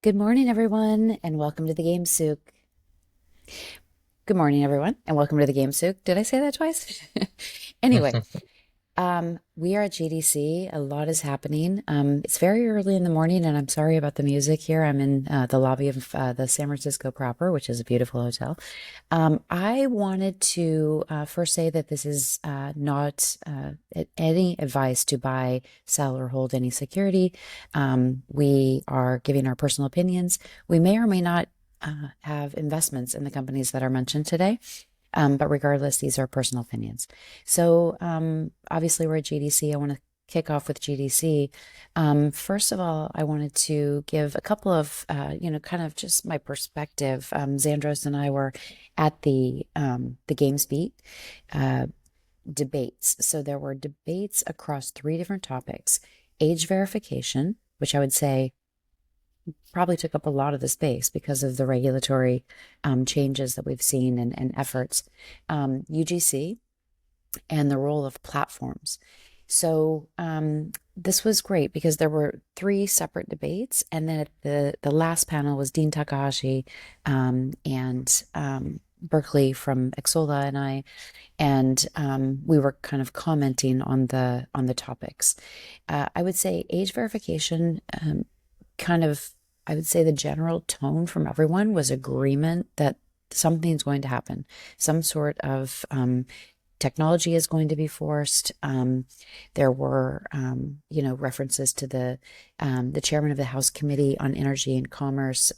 Good morning, everyone, and welcome to the Game Souk. Good morning, everyone, and welcome to the Game Souk. Did I say that twice? Anyway, we are at GDC. A lot is happening. It's very early in the morning, and I'm sorry about the music here. I'm in the lobby of the San Francisco proper, which is a beautiful hotel. I wanted to first say that this is not any advice to buy, sell, or hold any security. We are giving our personal opinions. We may or may not have investments in the companies that are mentioned today. But regardless, these are personal opinions. So obviously we're at GDC. I want to kick off with GDC. First of all, I wanted to give a couple of, kind of just my perspective. Zandros and I were at the Games Beat debates. So there were debates across three different topics. Age verification, which I would say probably took up a lot of the space because of the regulatory changes that we've seen and efforts. UGC and the role of platforms. So this was great because there were three separate debates, and then the last panel was Dean Takahashi and Berkeley from Exola and I, and we were kind of commenting on the topics. I would say age verification I would say the general tone from everyone was agreement that something's going to happen. Some sort of technology is going to be forced. There were, references to the chairman of the House Committee on Energy and Commerce,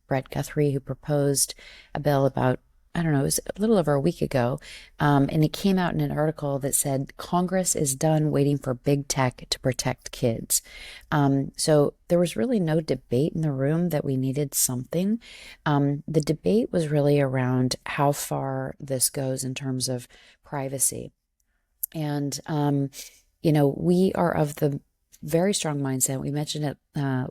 Brett Guthrie, who proposed a bill about, I don't know, it was a little over a week ago. And it came out in an article that said Congress is done waiting for big tech to protect kids. So there was really no debate in the room that we needed something. The debate was really around how far this goes in terms of privacy. And, we are of the very strong mindset. We mentioned it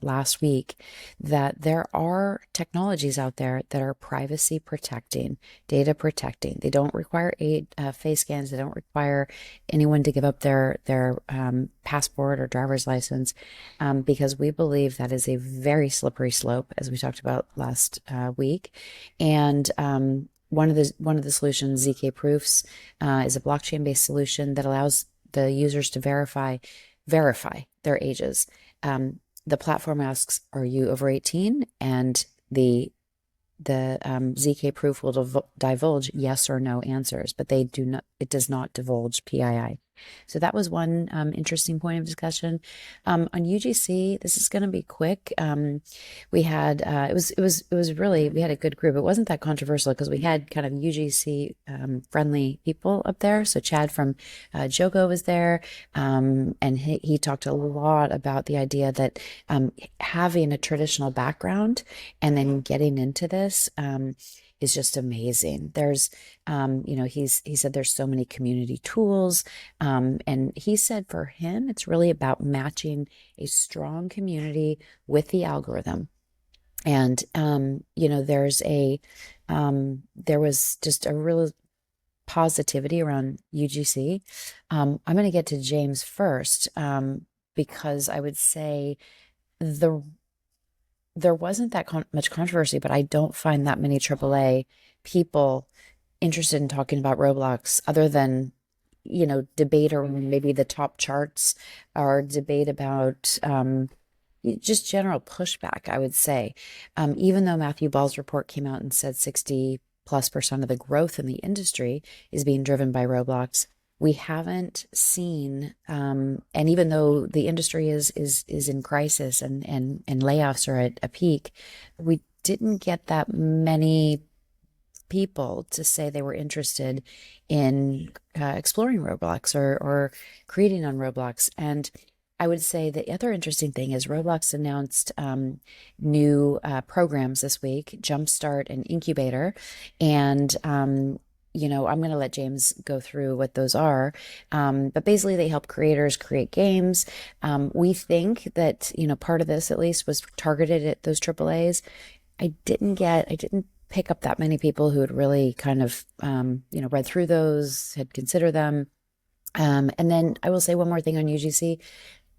last week that there are technologies out there that are privacy protecting, data protecting. They don't require face scans. They don't require anyone to give up their passport or driver's license, because we believe that is a very slippery slope, as we talked about last week. And one of the solutions, ZK Proofs, is a blockchain-based solution that allows the users to verify their ages. The platform asks, "Are you over 18?" And the ZK proof will divulge yes or no answers, but it does not divulge PII. So that was one interesting point of discussion. On UGC, this is going to be quick. We had we had a good group. It wasn't that controversial because we had kind of UGC friendly people up there. So Chad from Jogo was there, and he talked a lot about the idea that having a traditional background and then getting into this is just amazing. There's, he said there's so many community tools. And he said for him, it's really about matching a strong community with the algorithm. And, there was just a real positivity around UGC. I'm going to get to James first, because I would say there wasn't that much controversy, but I don't find that many AAA people interested in talking about Roblox other than, debate or maybe the top charts or debate about just general pushback, I would say. Even though Matthew Ball's report came out and said 60+% of the growth in the industry is being driven by Roblox, we haven't seen, and even though the industry is in crisis and layoffs are at a peak, we didn't get that many people to say they were interested in exploring Roblox or creating on Roblox. And I would say the other interesting thing is Roblox announced new programs this week, Jumpstart and Incubator, and I'm going to let James go through what those are. But basically they help creators create games. We think that, part of this at least was targeted at those AAAs. I didn't pick up that many people who had really kind of, read through those, had considered them. And then I will say one more thing on UGC.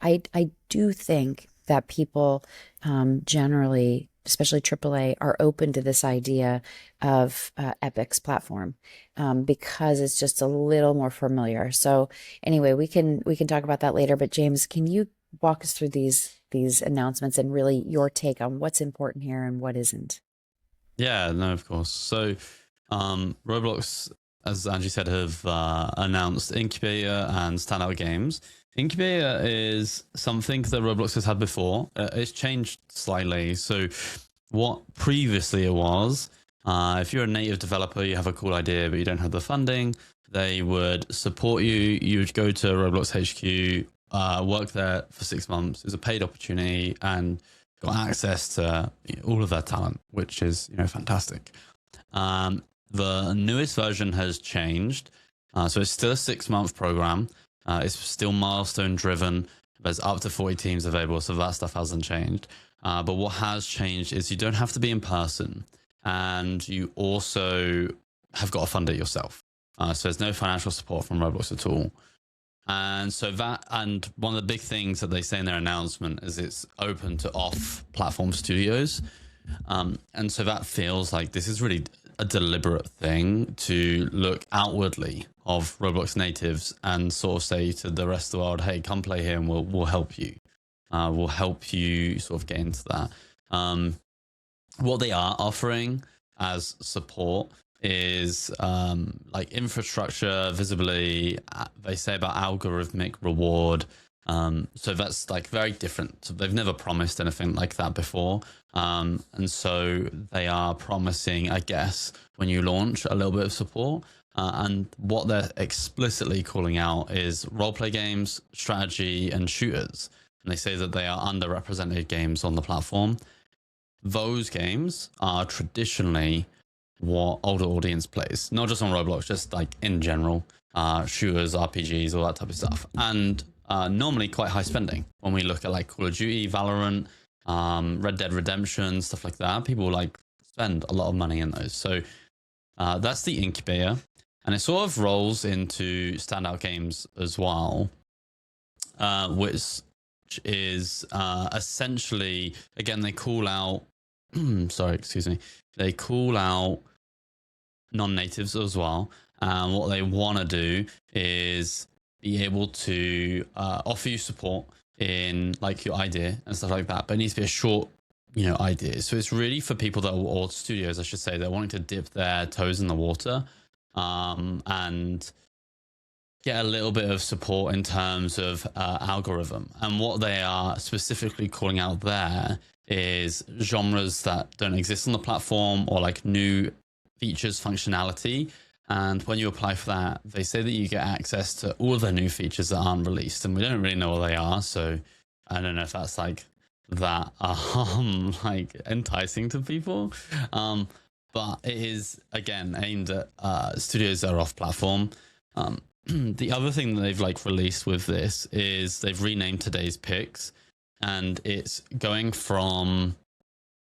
I do think that people generally especially AAA, are open to this idea of Epic's platform because it's just a little more familiar. So anyway, we can talk about that later. But James, can you walk us through these announcements and really your take on what's important here and what isn't? Yeah, no, of course. So, Roblox, as Angie said, have announced Incubator and Standout Games. Incubator is something that Roblox has had before. It's changed slightly. So, what previously it was, if you're a native developer, you have a cool idea, but you don't have the funding, they would support you. You would go to Roblox HQ, work there for 6 months. It was a paid opportunity, and got access to all of their talent, which is fantastic. The newest version has changed, so it's still a 6 month program. It's still milestone driven. There's up to 40 teams available, so that stuff hasn't changed. But what has changed is you don't have to be in person, and you also have got to fund it yourself. So there's no financial support from Roblox at all. And so and one of the big things that they say in their announcement is it's open to off-platform studios. And so that feels like this is really a deliberate thing to look outwardly of Roblox natives and sort of say to the rest of the world, hey, come play here and we'll help you. We'll help you sort of get into that. What they are offering as support is like infrastructure, visibility. They say about algorithmic reward. So that's like very different. So they've never promised anything like that before. And so they are promising, I guess, when you launch, a little bit of support. And what they're explicitly calling out is roleplay games, strategy, and shooters. And they say that they are underrepresented games on the platform. Those games are traditionally what older audience plays, not just on Roblox, just like in general, shooters, RPGs, all that type of stuff. And normally quite high spending. When we look at like Call of Duty, Valorant, Red Dead Redemption, stuff like that, people like spend a lot of money in those. So that's the incubator. And it sort of rolls into Standout Games as well, which is essentially, again, they call out, sorry, excuse me, they call out non-natives as well. And what they want to do is be able to offer you support in like your idea and stuff like that, but it needs to be a short idea. So it's really for people that are, or studios I should say, they're wanting to dip their toes in the water and get a little bit of support in terms of algorithm. And what they are specifically calling out there is genres that don't exist on the platform, or like new features, functionality. And when you apply for that, they say that you get access to all of the new features that aren't released, and we don't really know what they are. So I don't know if that's like that like enticing to people. But it is again aimed at studios that are off platform. The other thing that they've like released with this is they've renamed today's picks, and it's going from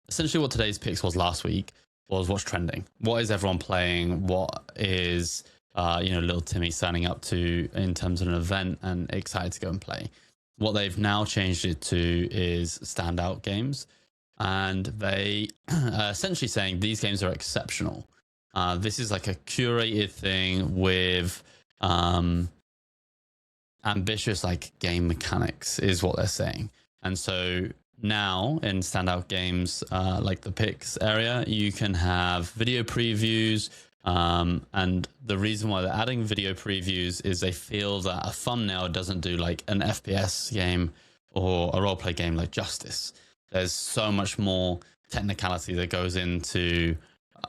essentially what today's picks was last week was what's trending, what is everyone playing, what is little Timmy signing up to in terms of an event and excited to go and play. What they've now changed it to is standout games, and they are essentially saying these games are exceptional. This is like a curated thing with ambitious like game mechanics is what they're saying. And so now in standout games, like the picks area, you can have video previews. And the reason why they're adding video previews is they feel that a thumbnail doesn't do like an FPS game or a roleplay game like justice. There's so much more technicality that goes into,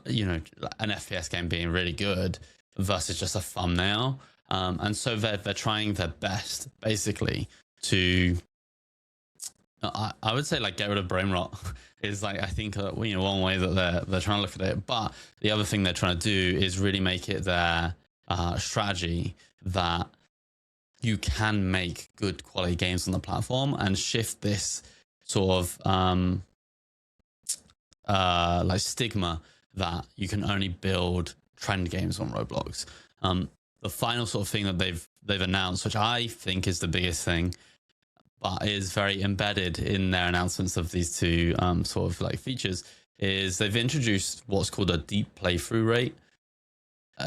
an FPS game being really good versus just a thumbnail. And so they're trying their best basically to, I would say like get rid of brain rot is like, I think, one way that they're trying to look at it. But the other thing they're trying to do is really make it their strategy that you can make good quality games on the platform and shift this sort of like stigma that you can only build trend games on Roblox. The final sort of thing that they've announced, which I think is the biggest thing, but is very embedded in their announcements of these two sort of like features, is they've introduced what's called a deep playthrough rate.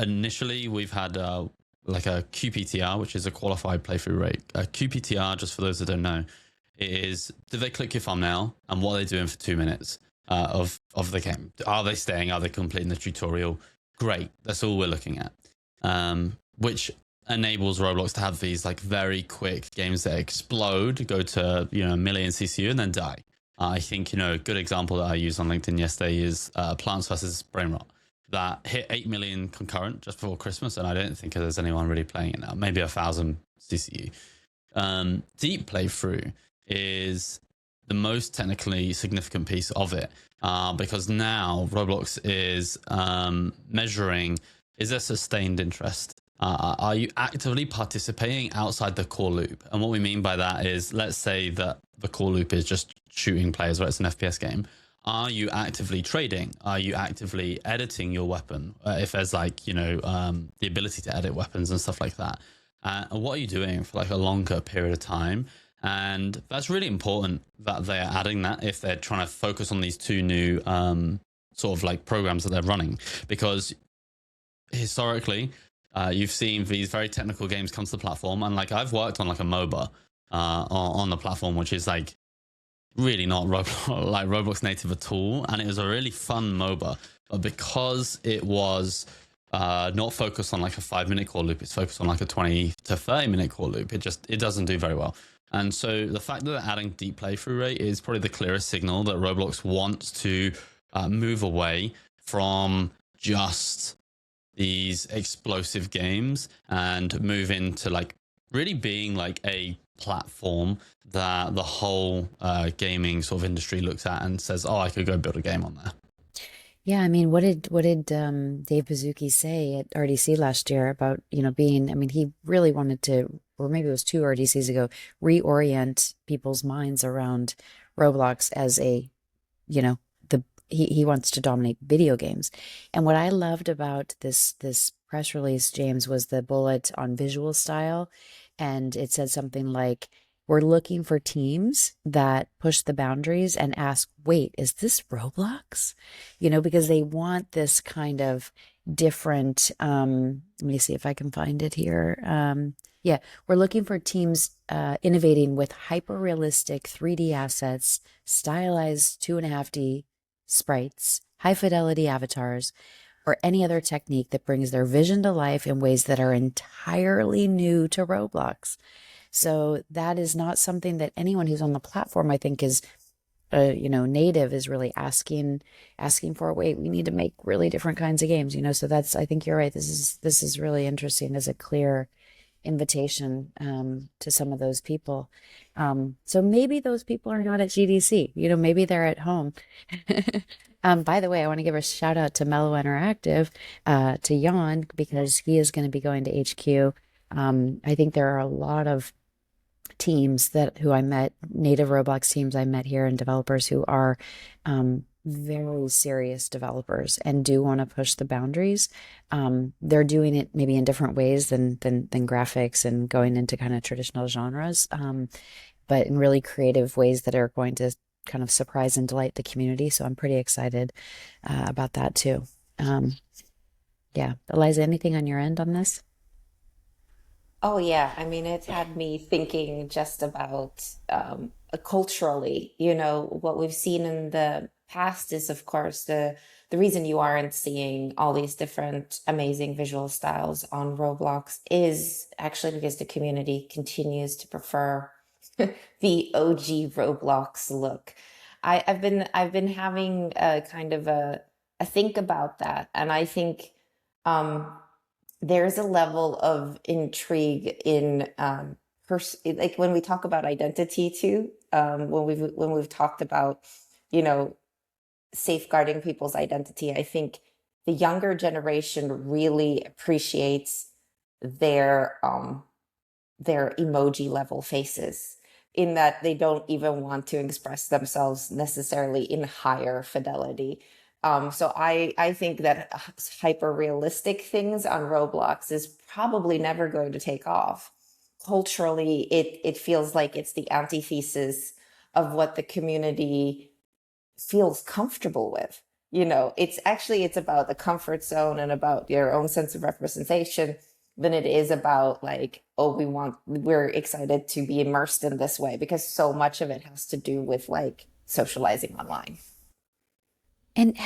Initially, we've had like a QPTR, which is a qualified playthrough rate. A QPTR, just for those that don't know, is do they click your thumbnail and what are they doing for 2 minutes of the game? Are they staying? Are they completing the tutorial? Great. That's all we're looking at. Which enables Roblox to have these like very quick games that explode, go to a million CCU and then die. I think a good example that I used on LinkedIn yesterday is Plants vs Brain Rot that hit 8 million concurrent just before Christmas, and I don't think there's anyone really playing it now. Maybe 1,000 CCU. Deep playthrough is the most technically significant piece of it, because now Roblox is measuring, is there sustained interest? Are you actively participating outside the core loop? And what we mean by that is, let's say that the core loop is just shooting players, where it's an FPS game. Are you actively trading? Are you actively editing your weapon? If there's the ability to edit weapons and stuff like that. And what are you doing for like a longer period of time? And that's really important that they are adding that if they're trying to focus on these two new sort of like programs that they're running. Because historically, you've seen these very technical games come to the platform. And like I've worked on like a MOBA on the platform, which is like really not Roblox native at all, and it was a really fun MOBA. But because it was not focused on like a 5-minute core loop, it's focused on like a 20 to 30-minute core loop. It doesn't do very well. And so the fact that they're adding deep playthrough rate is probably the clearest signal that Roblox wants to move away from just these explosive games and move into like really being like a platform that the whole gaming sort of industry looks at and says, "Oh, I could go build a game on there." Yeah, I mean, what did Dave Pizzuki say at RDC last year about, being, I mean, he really wanted to, or maybe it was 2 RDCs ago, reorient people's minds around Roblox as a, he wants to dominate video games. And what I loved about this press release, James, was the bullet on visual style. And it said something like, we're looking for teams that push the boundaries and ask, wait, is this Roblox? Because they want this kind of different, let me see if I can find it here. Yeah, we're looking for teams innovating with hyper-realistic 3D assets, stylized 2.5D sprites, high-fidelity avatars, or any other technique that brings their vision to life in ways that are entirely new to Roblox. So that is not something that anyone who's on the platform, I think, is, native is really asking for. Wait, we need to make really different kinds of games, So that's, I think you're right. This is really interesting as a clear invitation to some of those people. So maybe those people are not at GDC. Maybe they're at home. By the way, I want to give a shout out to Mellow Interactive, to Jan, because he is going to be going to HQ. I think there are a lot of teams who I met, native Roblox teams I met here, and developers who are very serious developers and do want to push the boundaries. They're doing it maybe in different ways than graphics and going into kind of traditional genres, but in really creative ways that are going to kind of surprise and delight the community. So I'm pretty excited about that too. Yeah, Eliza, anything on your end on this? Oh yeah, I mean, it's had me thinking just about culturally, what we've seen in the past is, of course, the reason you aren't seeing all these different amazing visual styles on Roblox is actually because the community continues to prefer the OG Roblox look. I've been having a kind of a think about that, and I think um there's a level of intrigue in like when we talk about identity too, when we've talked about you know safeguarding people's identity. I think the younger generation really appreciates their their emoji level faces, in that they don't even want to express themselves necessarily in higher fidelity. So I think that hyper realistic things on Roblox is probably never going to take off. culturally it feels like it's the antithesis of what the community feels comfortable with. It's about the comfort zone and about your own sense of representation than it is about like, oh, we're excited to be immersed in this way, because so much of it has to do with like socializing online. And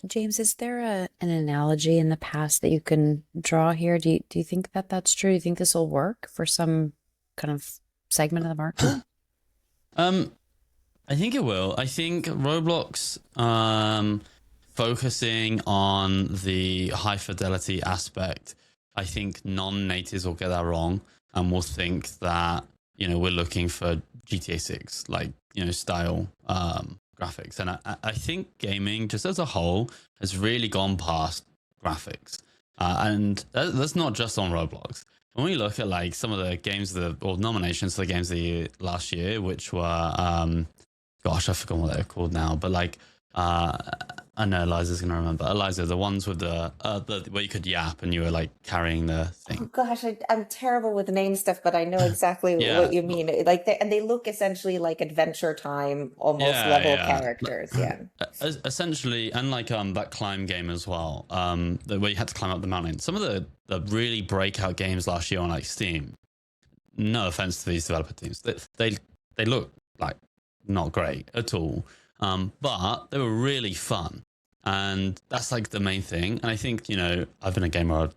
James, is there an analogy in the past that you can draw here? Do you think that that's true? Do you think this will work for some kind of segment of the market? Um, I think it will. I think Roblox focusing on the high fidelity aspect. I think non-natives will get that wrong and will think that we're looking for GTA 6 like style graphics. And I think gaming just as a whole has really gone past graphics, and that's not just on Roblox. When we look at like some of the games or nominations for the games of the year last year, which were gosh, I forgot what they're called now, but like I know Eliza's gonna remember. Eliza, the ones with the where you could yap and you were like carrying the Oh thing. gosh, I'm terrible with name stuff, but I know exactly Yeah, what you mean. Like they look essentially like Adventure Time almost yeah, level yeah. characters. Yeah. Essentially, and like that climb game as well, where you had to climb up the mountain. Some of the really breakout games last year on like Steam. No offense to these developer teams, they look like not great at all, but they were really fun, and that's like the main thing. And I think I've been a gamer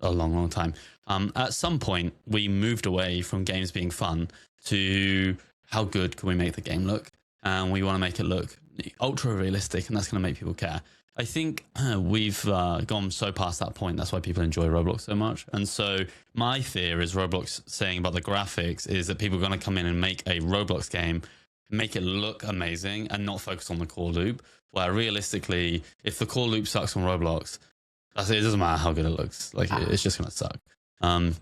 a long, long time. At some point, we moved away from games being fun to how good can we make the game look, and we want to make it look ultra realistic, and that's going to make people care. I think we've gone so past that point. That's why people enjoy Roblox so much. And so my fear is Roblox saying about the graphics is that people are going to come in and make a Roblox game, make it look amazing, and not focus on the core loop. Where realistically, if the core loop sucks on Roblox, it doesn't matter how good it looks. Like it's just going to suck. So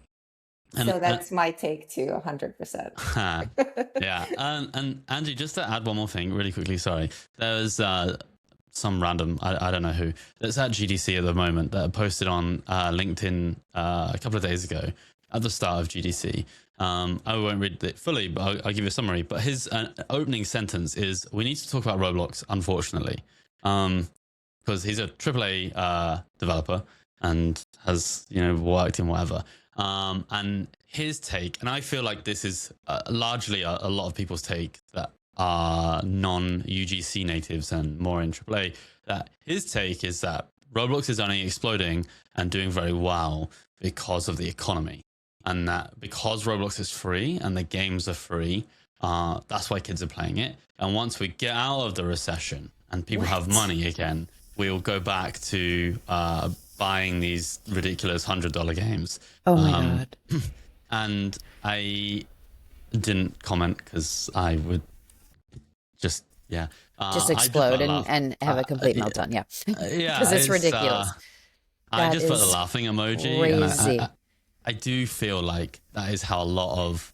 that's my take too, 100%. Yeah. And Angie, just to add one more thing really quickly, sorry. There's some random, I don't know who, that's at GDC at the moment that posted on LinkedIn a couple of days ago at the start of GDC. I won't read it fully, but I'll give you a summary. But his opening sentence is, "We need to talk about Roblox, unfortunately." Because he's a AAA developer and has worked in whatever. And his take, and I feel like this is largely a lot of people's take that are non-UGC natives and more in AAA, that his take is that Roblox is only exploding and doing very well because of the economy. And that because Roblox is free and the games are free, that's why kids are playing it. And once we get out of the recession and people have money again, we'll go back to buying these ridiculous $100 games. Oh my God. And I didn't comment because I would just explode and have a complete meltdown. Yeah. Yeah, Because it's ridiculous. I That just put the is laughing emoji, crazy. and I do feel like that is how a lot of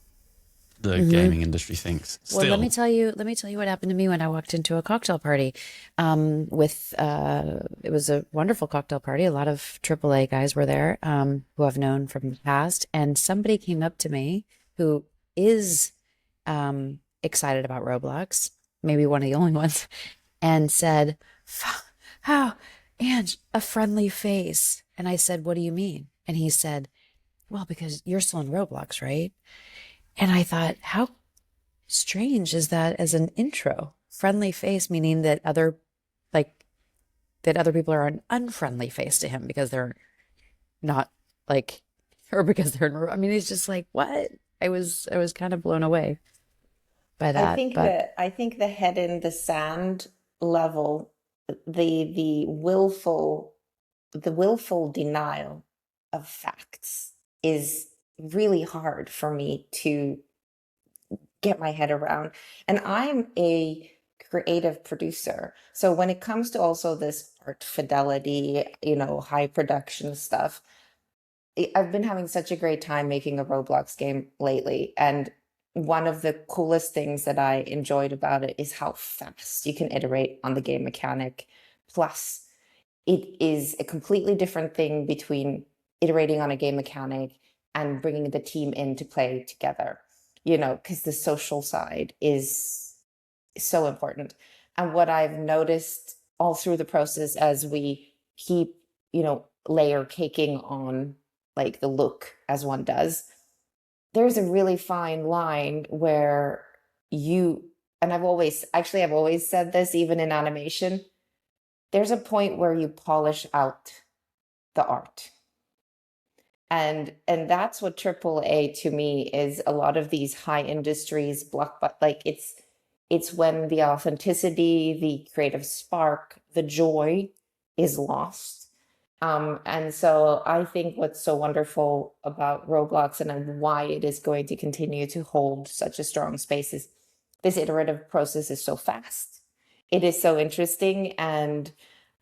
the gaming industry thinks. Still. Well, let me tell you what happened to me when I walked into a cocktail party. It was a wonderful cocktail party. A lot of AAA guys were there, who I've known from the past, and somebody came up to me who is excited about Roblox, maybe one of the only ones, and said, "How, Ange, a friendly face?" And I said, "What do you mean?" And he said, "Well, because you're still in Roblox, right?" And I thought, how strange is that as an intro? Friendly face, meaning that other people are an unfriendly face to him because they're not like, or because they're, I mean, he's just like, what? I was kind of blown away by that. I think the head in the sand level, the willful denial of facts is really hard for me to get my head around. And I'm a creative producer. So when it comes to also this art fidelity, high production stuff, I've been having such a great time making a Roblox game lately. And one of the coolest things that I enjoyed about it is how fast you can iterate on the game mechanic. Plus, it is a completely different thing between iterating on a game mechanic and bringing the team in to play together, you know, because the social side is so important. And what I've noticed all through the process as we keep, you know, layer caking on like the look as one does, there's a really fine line where you, and I've always said this even in animation, there's a point where you polish out the art. And that's what triple A to me is. A lot of these high industries block, but like it's when the authenticity, the creative spark, the joy is lost. And so I think what's so wonderful about Roblox and why it is going to continue to hold such a strong space is this iterative process is so fast. It is so interesting, and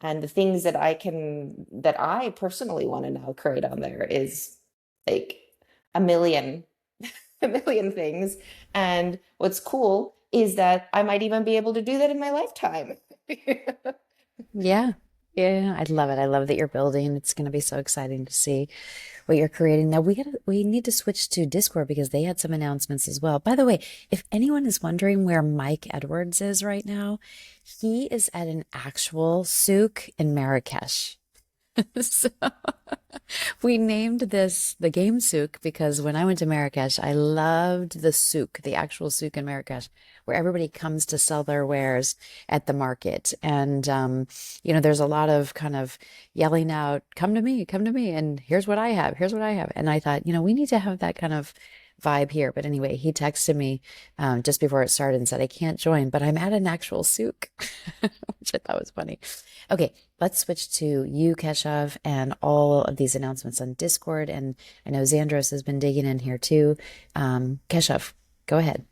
the things that I personally want to now create on there is like a million a million things. And what's cool is that I might even be able to do that in my lifetime. Yeah. Yeah, I love it. I love that you're building. It's going to be so exciting to see what you're creating. Now we need to switch to Discord because they had some announcements as well. By the way, if anyone is wondering where Mike Edwards is right now, he is at an actual souk in Marrakesh. So we named this the Game Souk because when I went to Marrakesh, I loved the souk, the actual souk in Marrakesh, where everybody comes to sell their wares at the market. And, you know, there's a lot of kind of yelling out, come to me, and here's what I have, here's what I have. And I thought, you know, we need to have that kind of vibe here. But anyway, he texted me just before it started and said, I can't join, but I'm at an actual souk, which I thought was funny. Okay, let's switch to you, Keshav, and all of these announcements on Discord. And I know Xandros has been digging in here too. Keshav, go ahead.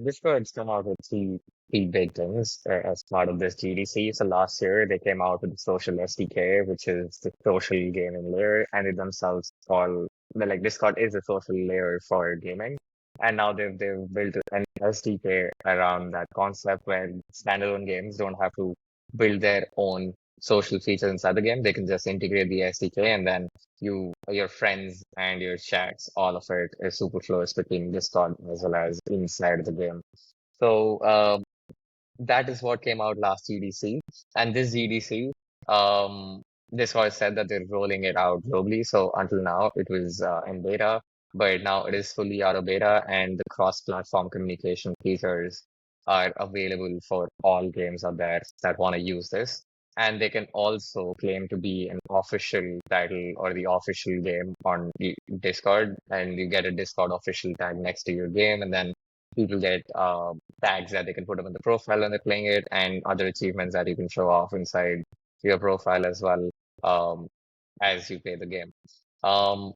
Discord's come out with three big things as part of this GDC. So last year they came out with the social SDK, which is the social gaming layer, and they themselves call they're like Discord is a social layer for gaming. And now they've built an SDK around that concept where standalone games don't have to build their own social features inside the game. They can just integrate the SDK, and then your friends and your chats, all of it is super close between Discord as well as inside the game. So that is what came out last GDC. And this GDC, um, Discord said that they're rolling it out globally. So until now, it was in beta, but now it is fully out of beta, and the cross-platform communication features are available for all games out there that want to use this. And they can also claim to be an official title or the official game on the Discord, and you get a Discord official tag next to your game, and then people get tags that they can put up in the profile when they're playing it, and other achievements that you can show off inside your profile as well as you play the game. Um,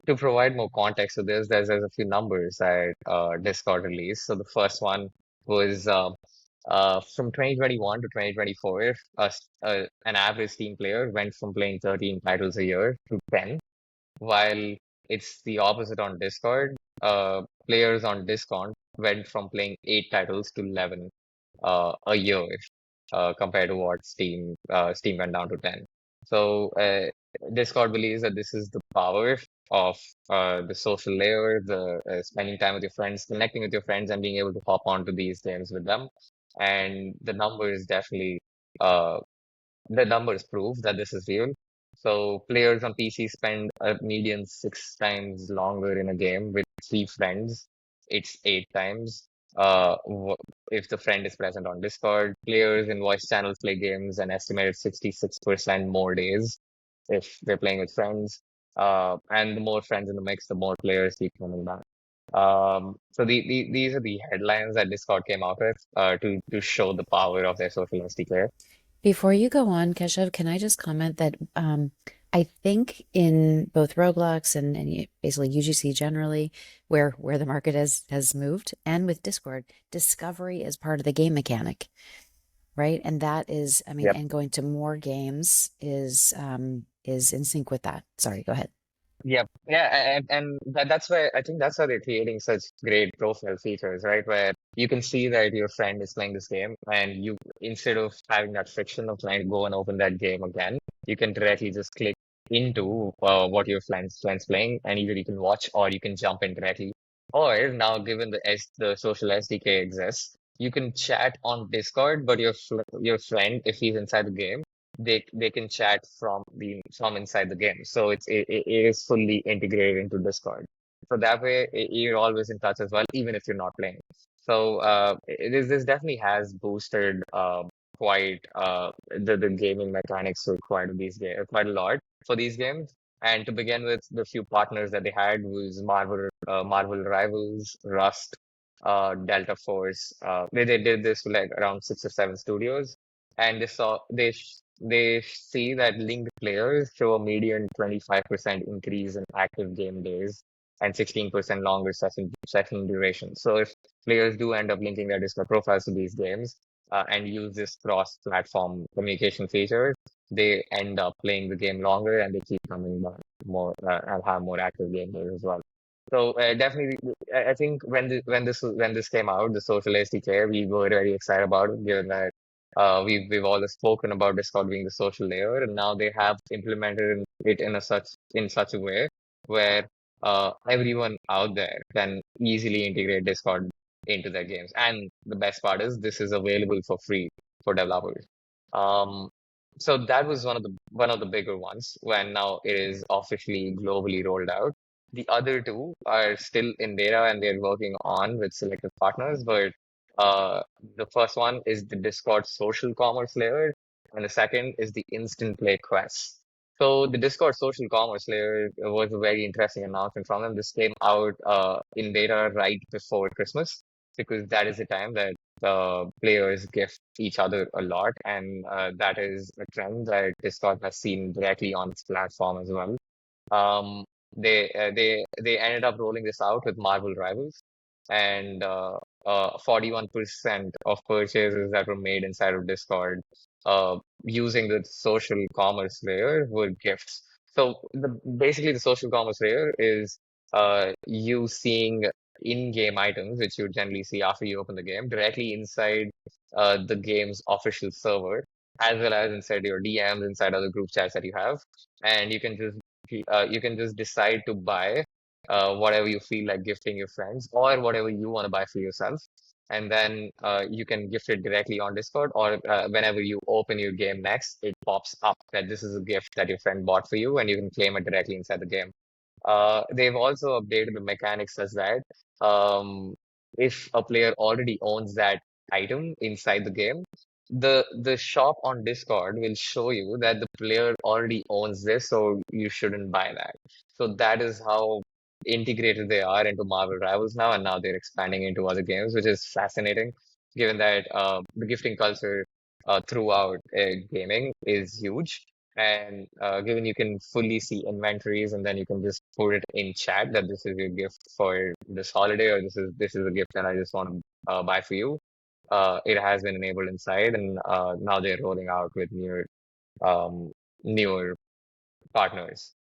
to provide more context to this, there's a few numbers that Discord released. So the first one was from 2021 to 2024, an average team player went from playing 13 titles a year to 10, while it's the opposite on Discord. Players on Discord went from playing 8 titles to 11 a year compared to what Steam went down to 10. So Discord believes that this is the power of the social layer, the spending time with your friends, connecting with your friends, and being able to hop onto these games with them. And uh, the numbers prove that this is real. So players on PC spend a median 6 times longer in a game with 3 friends. It's 8 times. If the friend is present on Discord, players in voice channels play games an estimated 66% more days if they're playing with friends. And the more friends in the mix, the more players keep coming back. So these are the headlines that Discord came out with to show the power of their social SDK. Before you go on, Keshav, can I just comment that I think in both Roblox and basically UGC generally, where the market has moved, and with Discord, discovery is part of the game mechanic, right? And that is, I mean, Yep. and going to more games is in sync with that. Sorry, go ahead. Yep. Yeah, and that's why I think that's why they're creating such great profile features, right? Where you can see that your friend is playing this game, and you, instead of having that friction of trying to go and open that game again, you can directly just click into what your friends playing, and either you can watch or you can jump in directly. Or now, given the social SDK exists, you can chat on Discord, but your friend, if he's inside the game, they can chat from inside the game. So it is fully integrated into Discord. So that way, you're always in touch as well, even if you're not playing. So this definitely has boosted quite the gaming mechanics required of these games quite a lot for these games. And to begin with, the few partners that they had was Marvel Rivals, Rust, Delta Force. They did this with like around 6 or 7 studios, and they see that linked players show a median 25% increase in active game days and 16% longer session duration. So if players do end up linking their Discord profiles to these games and use this cross-platform communication feature, they end up playing the game longer and they keep coming back more and have more active gamers as well. So definitely, I think when this came out, the social SDK, we were very excited about it, given that we've always spoken about Discord being the social layer, and now they have implemented it in such a way where everyone out there can easily integrate Discord into their games. And the best part is this is available for free for developers. Um, so that was one of the bigger ones when now it is officially globally rolled out. The other two are still in beta and they're working on with selected partners, but uh, the first one is the Discord social commerce layer, and the second is the instant play quest. So the Discord social commerce layer was a very interesting announcement from them. This came out in beta right before Christmas because that is the time that players gift each other a lot, and that is a trend that Discord has seen directly on its platform as well. Um, they ended up rolling this out with Marvel Rivals, and 41% of purchases that were made inside of Discord using the social commerce layer were gifts. So basically the social commerce layer is you seeing in-game items, which you generally see after you open the game, directly inside the game's official server, as well as inside your DMs, inside other group chats that you have, and you can just decide to buy whatever you feel like gifting your friends or whatever you want to buy for yourself. And then you can gift it directly on Discord, or whenever you open your game next, it pops up that this is a gift that your friend bought for you, and you can claim it directly inside the game. They've also updated the mechanics as that if a player already owns that item inside the game, the shop on Discord will show you that the player already owns this, so you shouldn't buy that. So that is how integrated they are into Marvel Rivals now, and now they're expanding into other games, which is fascinating, given that the gifting culture throughout gaming is huge. And given you can fully see inventories, and then you can just put it in chat that this is your gift for this holiday, or this is a gift that I just want to buy for you. It has been enabled inside, and now they're rolling out with um, newer partners.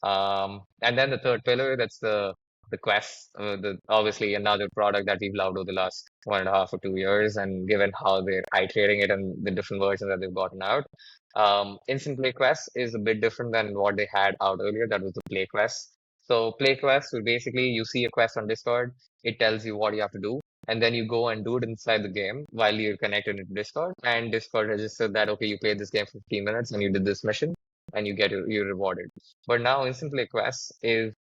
And then the third pillar, that's the Quest, the obviously another product that we've loved over the last 1.5 or 2 years, and given how they're iterating it and the different versions that they've gotten out. Instant Play Quest is a bit different than what they had out earlier. That was the Play Quest. So Play Quest will basically you see a quest on Discord, it tells you what you have to do, and then you go and do it inside the game while you're connected to Discord, and Discord registers that okay, you played this game for 15 minutes and you did this mission and you're rewarded. But now Instant Play Quest is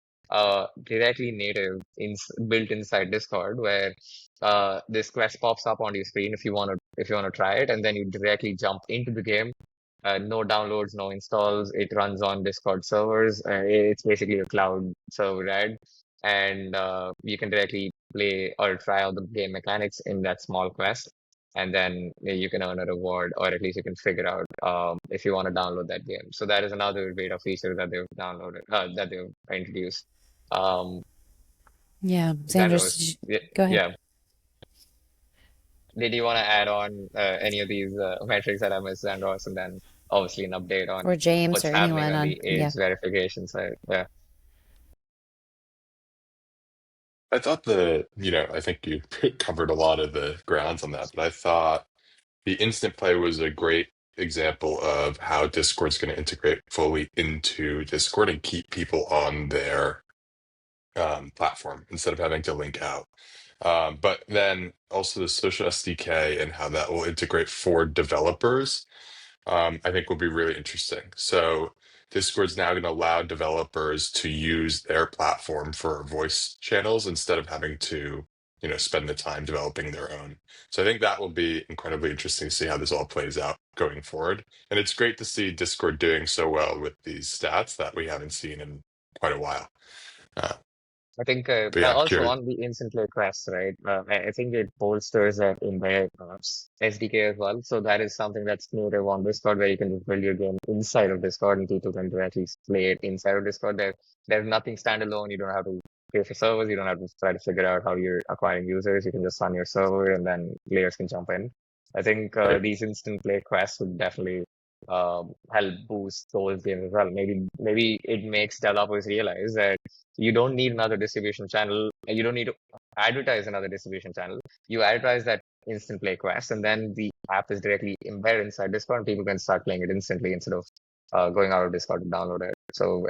directly native built inside Discord, where this quest pops up on your screen if you want to try it, and then you directly jump into the game. No downloads, no installs. It runs on Discord servers. It's basically a cloud server, right? And you can directly play or try out the game mechanics in that small quest, and then you can earn a reward, or at least you can figure out if you want to download that game. So that is another beta feature that they've downloaded, that they've introduced. Um, Yeah, Xandros, Sanders, go ahead. yeah. Did you want to add on any of these metrics that I missed, Xandros, and then obviously an update on Or James what's or happening anyone on on, the yeah. age verification side? Yeah. I thought I think you covered a lot of the grounds on that, but I thought the instant play was a great example of how Discord's going to integrate fully into Discord and keep people on their platform instead of having to link out. But then also the social SDK and how that will integrate for developers, I think will be really interesting. So Discord's now going to allow developers to use their platform for voice channels instead of having to, spend the time developing their own. So I think that will be incredibly interesting to see how this all plays out going forward. And it's great to see Discord doing so well with these stats that we haven't seen in quite a while. Uh, I think but yeah, also curious. on the instant play quest, right? I think it bolsters that in their SDK as well. So that is something that's native on Discord, where you can just build your game inside of Discord and people can directly play it inside of Discord. There's nothing standalone. You don't have to pay for servers. You don't have to try to figure out how you're acquiring users. You can just run your server and then players can jump in. I think Right. these instant play quests would definitely help boost those games as well. Maybe it makes developers realize that you don't need another distribution channel. You don't need to advertise another distribution channel. You advertise that instant play quest, and then the app is directly embedded inside Discord, and people can start playing it instantly instead of going out of Discord to download it. So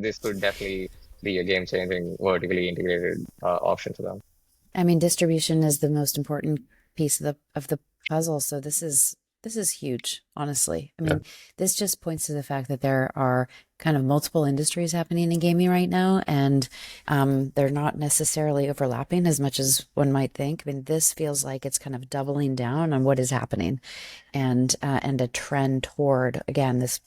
this could definitely be a game-changing, vertically integrated option for them. I mean, distribution is the most important piece of the puzzle. So this is huge, honestly. I mean, this just points to the fact that there are kind of multiple industries happening in gaming right now, and they're not necessarily overlapping as much as one might think. I mean, this feels like it's kind of doubling down on what is happening, and a trend toward, again, this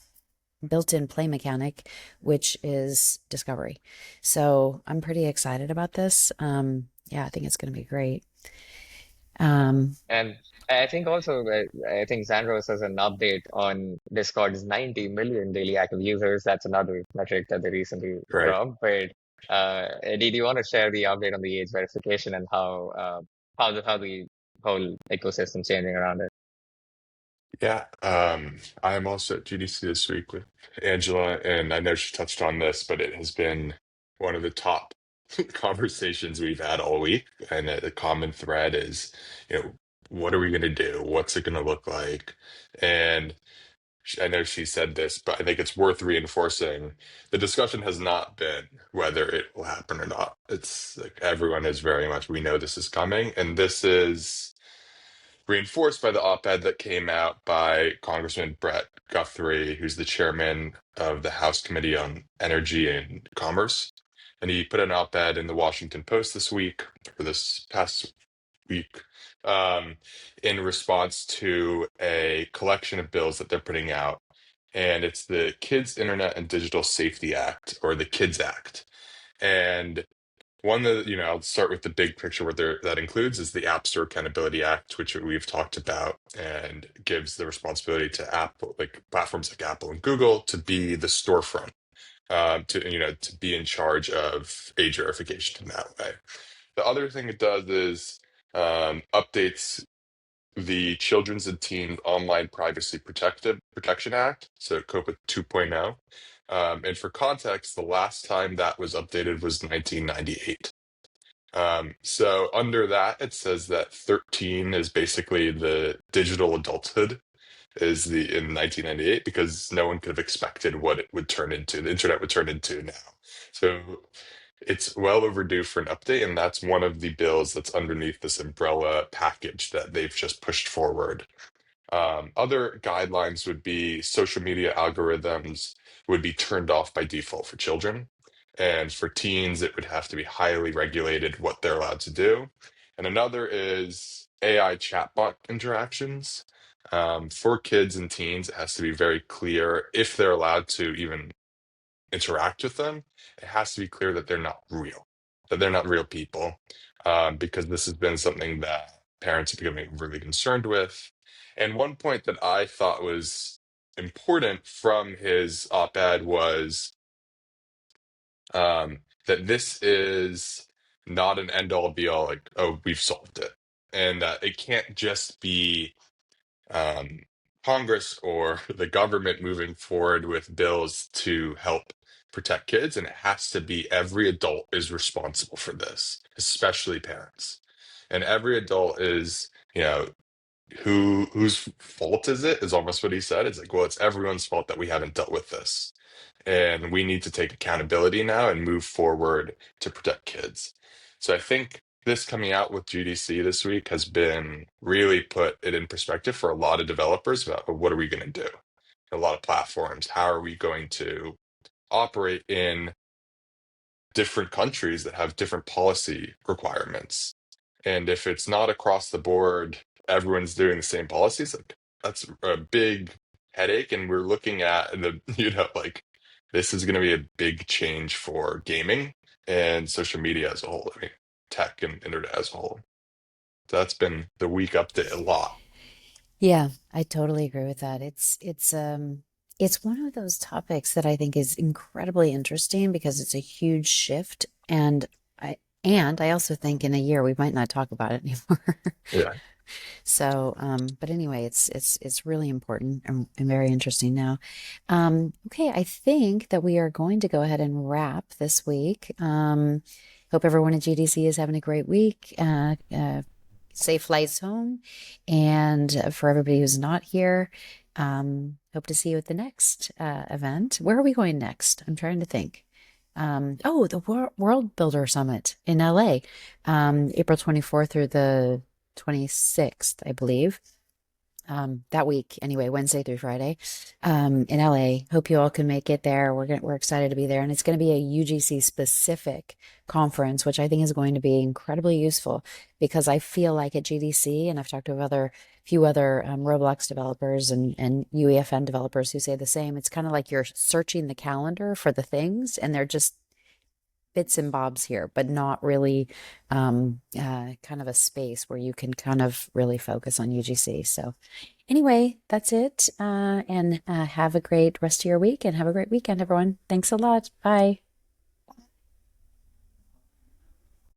built-in play mechanic, which is discovery. So I'm pretty excited about this. Yeah, I think it's going to be great. And I think also that I think Xandros has an update on Discord's 90 million daily active users. That's another metric that they recently Right. dropped. But did you want to share the update on the age verification and how the whole ecosystem changing around it? Yeah, I'm also at GDC this week with Angela, and I know she touched on this, but it has been one of the top conversations we've had all week. And the common thread is, what are we going to do? What's it going to look like? And I know she said this, but I think it's worth reinforcing. The discussion has not been whether it will happen or not. It's like everyone is very much, we know this is coming, and this is reinforced by the op-ed that came out by Congressman Brett Guthrie, who's the chairman of the House Committee on Energy and Commerce. And he put an op-ed in the Washington Post this week, or this past week, um, in response to a collection of bills that they're putting out. And it's the Kids Internet and Digital Safety Act, or the KIDS Act. And one that, I'll start with the big picture where that includes is the App Store Accountability Act, which we've talked about, and gives the responsibility to Apple, like platforms like Apple and Google, to be the storefront, to be in charge of age verification in that way. The other thing it does is updates the Children's and Teens Online Privacy Protection Act, so COPA 2.0. And for context, the last time that was updated was 1998. So under that, it says that 13 is basically the digital adulthood is the in 1998 because no one could have expected what it would turn into, the internet would turn into now. So it's well overdue for an update, and that's one of the bills that's underneath this umbrella package that they've just pushed forward. Other guidelines would be social media algorithms would be turned off by default for children. And for teens, it would have to be highly regulated what they're allowed to do. And another is AI chatbot interactions. For kids and teens, it has to be very clear if they're allowed to even interact with them. It has to be clear that they're not real, that they're not real people, because this has been something that parents are becoming really concerned with. And one point that I thought was important from his op-ed was that this is not an end-all be-all, like, oh, we've solved it. And that it can't just be um, Congress or the government moving forward with bills to help protect kids, and it has to be every adult is responsible for this, especially parents. And every adult is, whose fault is it? Is almost what he said. It's like, well, it's everyone's fault that we haven't dealt with this. And we need to take accountability now and move forward to protect kids. So I think this coming out with GDC this week has been really put it in perspective for a lot of developers about what are we going to do? A lot of platforms. How are we going to operate in different countries that have different policy requirements? And if it's not across the board, everyone's doing the same policies, like that's a big headache. And we're looking at the, like this is going to be a big change for gaming and social media as a whole. I mean, tech and internet as a whole. So that's been the week update a lot. Yeah, I totally agree with that. It's one of those topics that I think is incredibly interesting because it's a huge shift, and I also think in a year we might not talk about it anymore. Yeah. So, but anyway, it's really important and very interesting now. Okay, I think that we are going to go ahead and wrap this week. Hope everyone at GDC is having a great week. Safe flights home. And for everybody who's not here, hope to see you at the next event. Where are we going next? I'm trying to think. Oh, the World Builder Summit in LA, April 24th through the 26th, I believe. That week, anyway, Wednesday through Friday, in LA. Hope you all can make it there. We're excited to be there, and it's going to be a UGC specific conference, which I think is going to be incredibly useful because I feel like at GDC, and I've talked to a few other Roblox developers and UEFN developers who say the same. It's kind of like you're searching the calendar for the things, and they're just bits and bobs here, but not really kind of a space where you can kind of really focus on UGC. So anyway, that's it. And have a great rest of your week and have a great weekend, everyone. Thanks a lot. Bye.